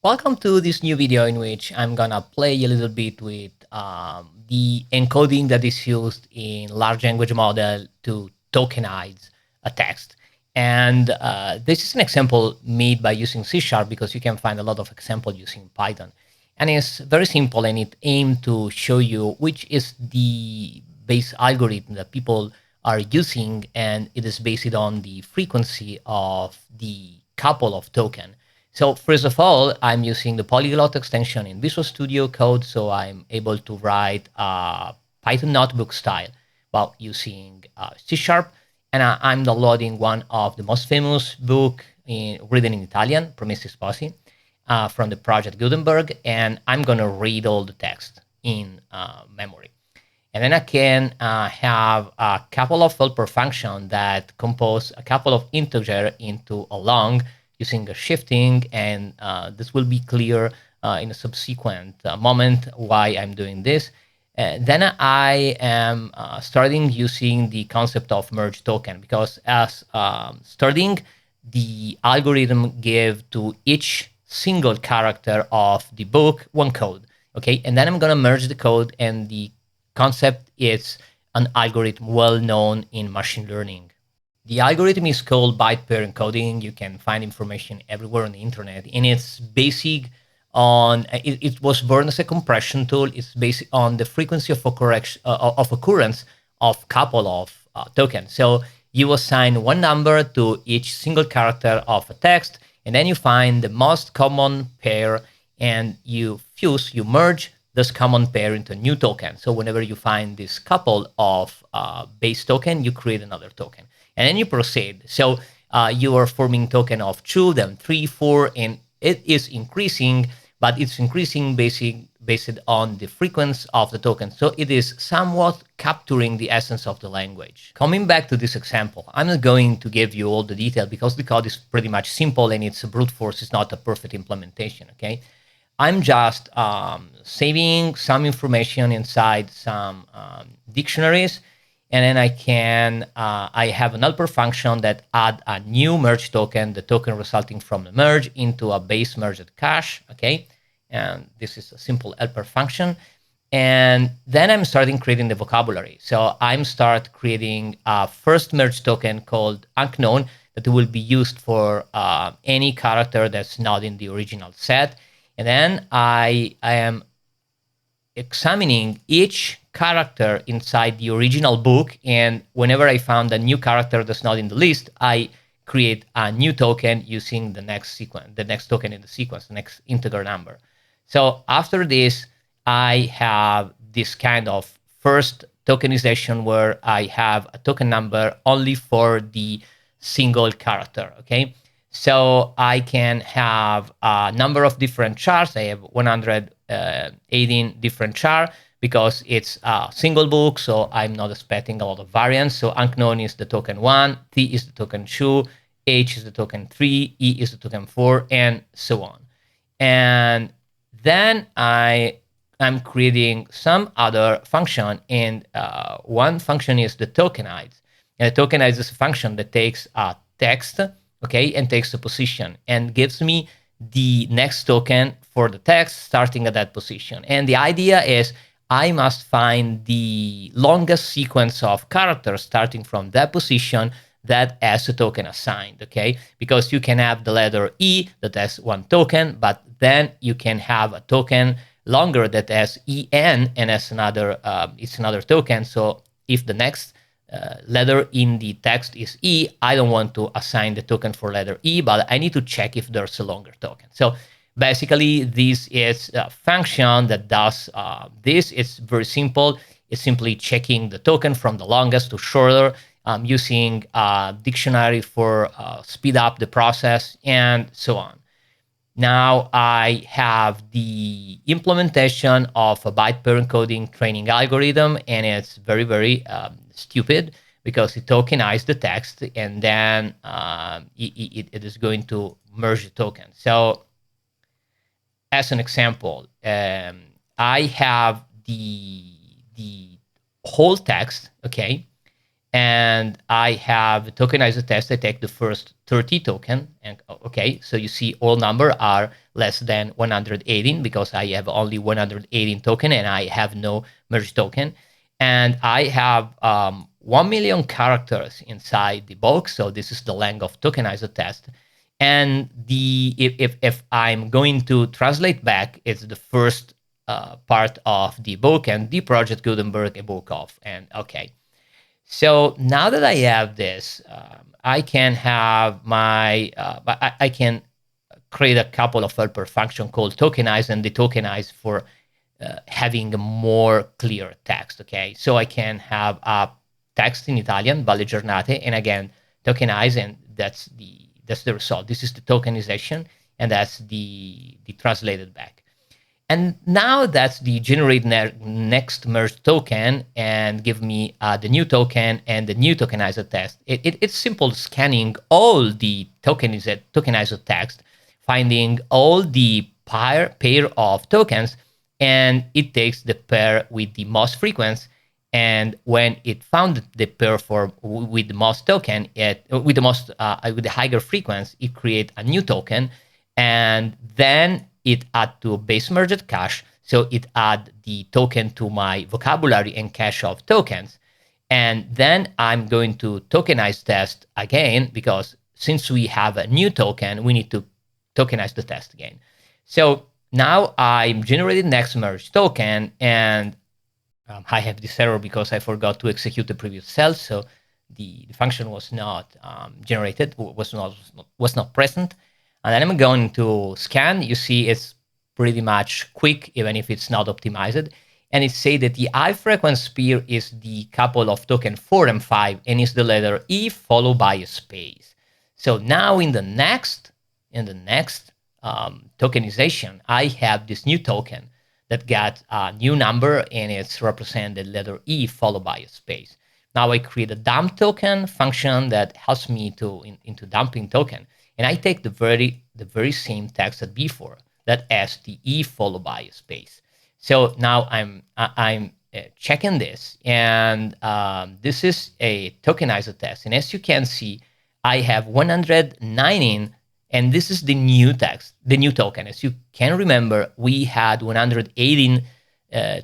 Welcome to this new video in which I'm gonna play a little bit with the encoding that is used in large language model to tokenize a text. And this is an example made by using C# because you can find a lot of examples using Python. And it's very simple, and it aimed to show you which is the base algorithm that people are using, and it is based on the frequency of the couple of token. So first of all, I'm using the polyglot extension in Visual Studio Code, so I'm able to write Python notebook style while using C#. And I'm downloading one of the most famous book written in Italian, Promessi Sposi, from the project Gutenberg, and I'm gonna read all the text in memory. And then I can have a couple of helper functions that compose a couple of integer into a long using a shifting, and this will be clear in a subsequent moment why I'm doing this. Then I am starting using the concept of merge token, because as starting, the algorithm give to each single character of the book one code, okay? And then I'm gonna merge the code, and the concept is an algorithm well known in machine learning. The algorithm is called Byte Pair Encoding. You can find information everywhere on the internet, and it's basic on, it was born as a compression tool. It's based on the frequency of occurrence of couple of tokens. So you assign one number to each single character of a text, and then you find the most common pair, and you merge this common pair into a new token. So whenever you find this couple of base token, you create another token. And then you proceed. So you are forming token of 2, then 3, 4, and it is increasing, but it's increasing based on the frequency of the token. So it is somewhat capturing the essence of the language. Coming back to this example, I'm not going to give you all the detail because the code is pretty much simple and it's a brute force. It's not a perfect implementation, okay? I'm just saving some information inside some dictionaries, and then I have an helper function that add a new merge token, the token resulting from the merge, into a base merged cache, okay? And this is a simple helper function. And then I'm starting creating the vocabulary. So I'm start creating a first merge token called unknown that will be used for any character that's not in the original set. And then I am examining each character inside the original book, and whenever I found a new character that's not in the list, I create a new token using the next token in the sequence, the next integer number. So after this, I have this kind of first tokenization where I have a token number only for the single character, okay? So I can have a number of different chars. I have 118 different chars because it's a single book, so I'm not expecting a lot of variance. So unknown is the token 1, T is the token 2, H is the token 3, E is the token 4, and so on. And then I'm creating some other function, and one function is the tokenize. And the tokenize is a function that takes a text, okay, and takes the position and gives me the next token for the text starting at that position. And the idea is I must find the longest sequence of characters starting from that position that has a token assigned, okay? Because you can have the letter E that has one token, but then you can have a token longer that has EN and has another, it's another token. So if the next letter in the text is E, I don't want to assign the token for letter E, but I need to check if there's a longer token. So basically, this is a function that does this. It's very simple. It's simply checking the token from the longest to shorter, using a dictionary for speed up the process, and so on. Now I have the implementation of a byte pair encoding training algorithm, and it's very, very stupid because it tokenizes the text, and then it is going to merge the token. So as an example, I have the whole text, okay, and I have a tokenizer test. I take the first 30 token, and okay, so you see all number are less than 118 because I have only 118 token and I have no merge token. And I have 1 million characters inside the box. So this is the length of tokenizer test. And if I'm going to translate back, it's the first part of the book and the Project Gutenberg a book of. And okay, so now that I have this, I can have my, I can create a couple of helper function called tokenize and the tokenize for having a more clear text. Okay, so I can have a text in Italian, Valle Giornate, and again tokenize, and that's the result. This is the tokenization, and that's the translated back. And now that's the generate next merge token and give me the new token and the new tokenizer text. It's simple scanning all the tokenizer text, finding all the pair of tokens, and it takes the pair with the most frequency. And when it found the pair with the most token, with the higher frequency, it create a new token, and then it add to base merged cache. So it add the token to my vocabulary and cache of tokens. And then I'm going to tokenize test again, because since we have a new token, we need to tokenize the test again. So now I'm generating next merge token, and I have this error because I forgot to execute the previous cell. So the function was not generated, was not present. And then I'm going to scan. You see it's pretty much quick, even if it's not optimized. And it say that the high frequency pair is the couple of token 4 and 5, and is the letter E followed by a space. So now in the next tokenization, I have this new token that got a new number, and it's represented letter E followed by a space. Now I create a dump token function that helps me into dumping token. And I take the very same text as before, that has the E followed by a space. So now I'm checking this, and this is a tokenizer test. And as you can see, I have 119, and this is the new text, the new token. As you can remember, we had 118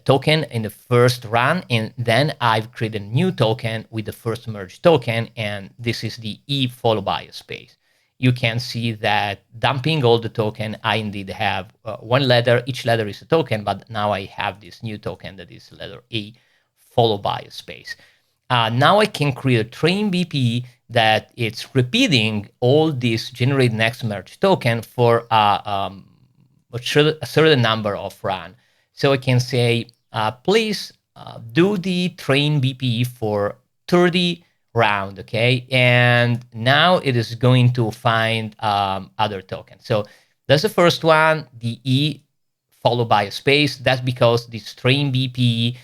token in the first run, and then I've created a new token with the first merge token, and this is the E followed by a space. You can see that dumping all the token, I indeed have one letter. Each letter is a token, but now I have this new token that is letter E followed by a space. Now I can create a train BP that it's repeating all this generate next merge token for a certain number of run. So I can say, please do the train BP for 30 round, okay? And now it is going to find other tokens. So that's the first one, the E followed by a space. That's because this train BP,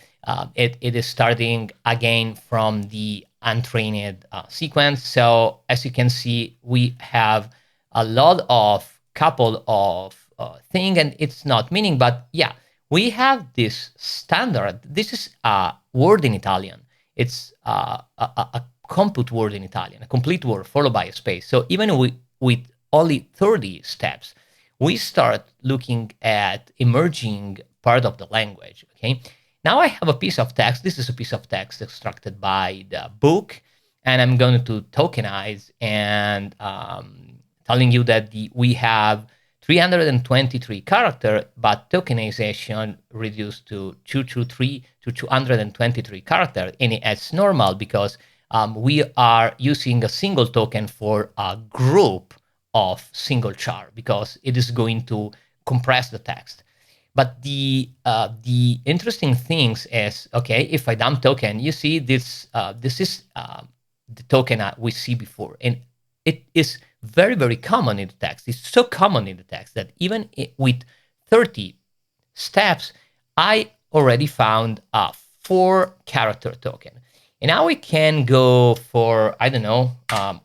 it is starting again from the untrained sequence. So as you can see, we have a lot of couple of thing, and it's not meaning, but yeah, we have this standard. This is a word in Italian. It's a compute word in Italian, a complete word followed by a space. So even with only 30 steps, we start looking at emerging part of the language, okay? Now I have a piece of text. This is a piece of text extracted by the book, and I'm going to tokenize and telling you that we have 323 character, but tokenization reduced to 223 character, and it's normal because we are using a single token for a group of single char because it is going to compress the text. But the interesting things is, okay, if I dump token, you see this this is the token we see before, and it is very, very common in the text. It's so common in the text that even with 30 steps, I already found a 4-character token. And now we can go for, I don't know,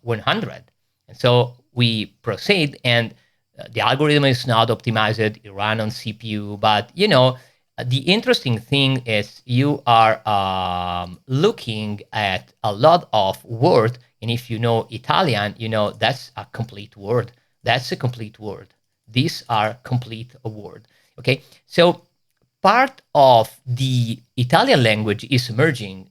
100. And so we proceed, and the algorithm is not optimized. It runs on CPU, but the interesting thing is you are looking at a lot of word, and if you know Italian, you know that's a complete word. That's a complete word. These are complete word. Okay, so part of the Italian language is emerging.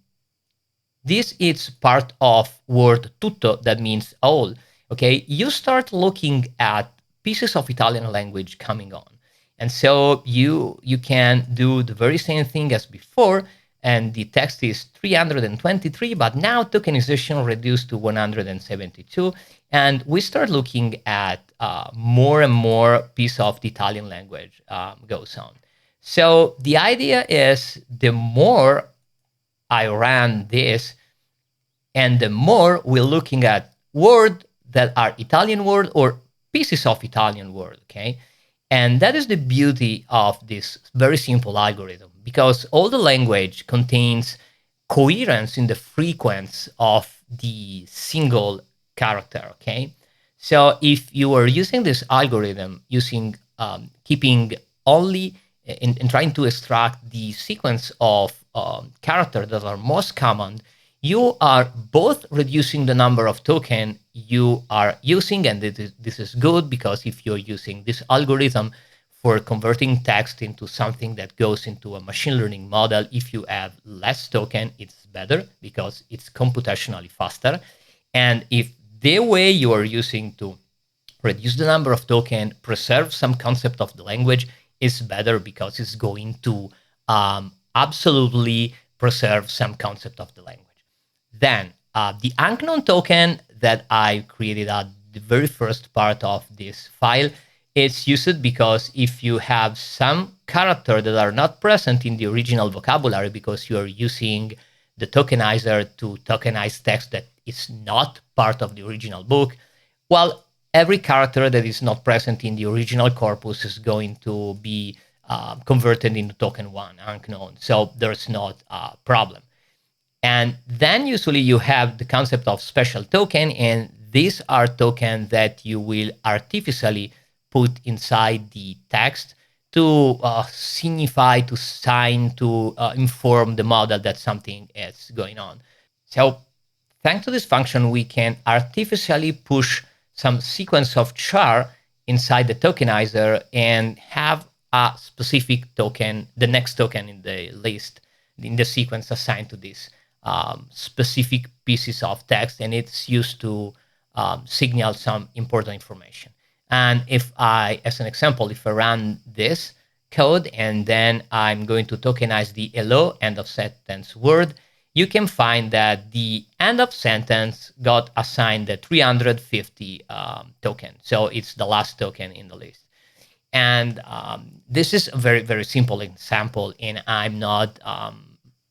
This is part of word tutto, that means all. Okay, you start looking at pieces of Italian language coming on, and so you can do the very same thing as before, and the text is 323, but now tokenization reduced to 172, and we start looking at more and more piece of the Italian language goes on. So the idea is the more I ran this, and the more we're looking at words that are Italian word or pieces of Italian word, okay? And that is the beauty of this very simple algorithm, because all the language contains coherence in the frequency of the single character, okay? So if you are using this algorithm, using keeping only in trying to extract the sequence of characters that are most common, you are both reducing the number of token you are using, and this is good, because if you're using this algorithm for converting text into something that goes into a machine learning model, if you have less token, it's better because it's computationally faster. And if the way you are using to reduce the number of token, preserve some concept of the language, is better because it's going to absolutely preserve some concept of the language. Then the unknown token that I created at the very first part of this file, it's used because if you have some characters that are not present in the original vocabulary because you are using the tokenizer to tokenize text that is not part of the original book, well, every character that is not present in the original corpus is going to be converted into token one, unknown. So there's not a problem. And then usually you have the concept of special token, and these are tokens that you will artificially put inside the text to signify, to sign, to inform the model that something is going on. So thanks to this function, we can artificially push some sequence of char inside the tokenizer and have a specific token, the next token in the list, in the sequence assigned to this specific pieces of text, and it's used to signal some important information. And if I, as an example, if I run this code and then I'm going to tokenize the hello end of sentence word, you can find that the end of sentence got assigned the 350 token. So it's the last token in the list. And this is a very, very simple example, and I'm not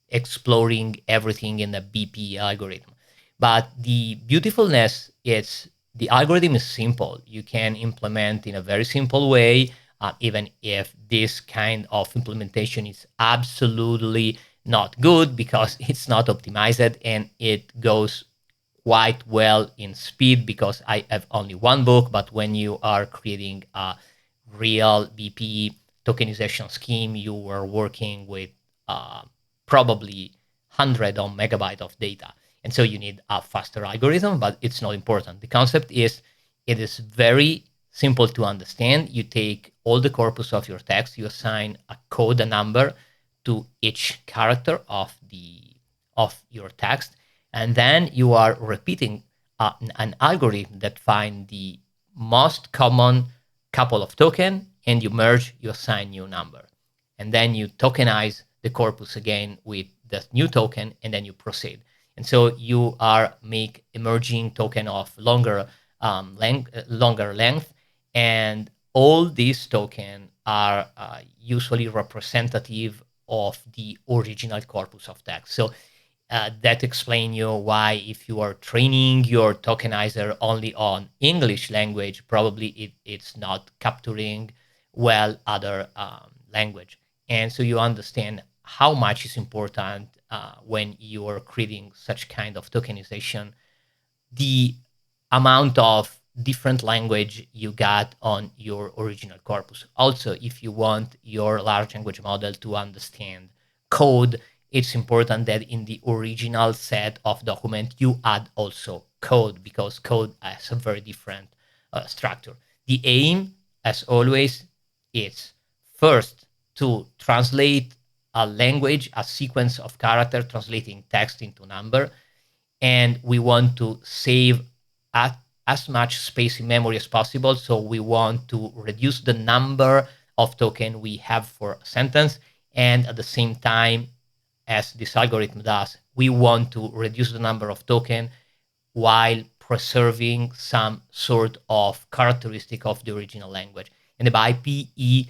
exploring everything in the BP algorithm. But the beautifulness is the algorithm is simple. You can implement in a very simple way, even if this kind of implementation is absolutely not good because it's not optimized, and it goes quite well in speed because I have only one book. But when you are creating a real BP tokenization scheme, you are working with probably 100 or megabyte of data. And so you need a faster algorithm, but it's not important. The concept is it is very simple to understand. You take all the corpus of your text, you assign a code, a number to each character of your text, and then you are repeating an algorithm that find the most common couple of token, and you merge, you assign new number, and then you tokenize the corpus again with the new token, and then you proceed. And so you are make emerging token of longer length, and all these tokens are usually representative of the original corpus of text. So that explain you why if you are training your tokenizer only on English language, probably it's not capturing well other language. And so you understand how much is important when you are creating such kind of tokenization. The amount of different language you got on your original corpus. Also, if you want your large language model to understand code, it's important that in the original set of document you add also code, because code has a very different structure. The aim, as always, is first to translate a language, a sequence of character, translating text into number, and we want to save as much space in memory as possible. So we want to reduce the number of token we have for a sentence, and at the same time, as this algorithm does, we want to reduce the number of token while preserving some sort of characteristic of the original language. And the Byte PE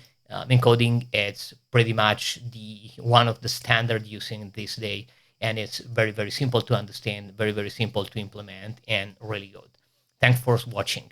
encoding, it's pretty much the one of the standard using this day, and it's very, very simple to understand, very, very simple to implement, and really good. Thanks for watching.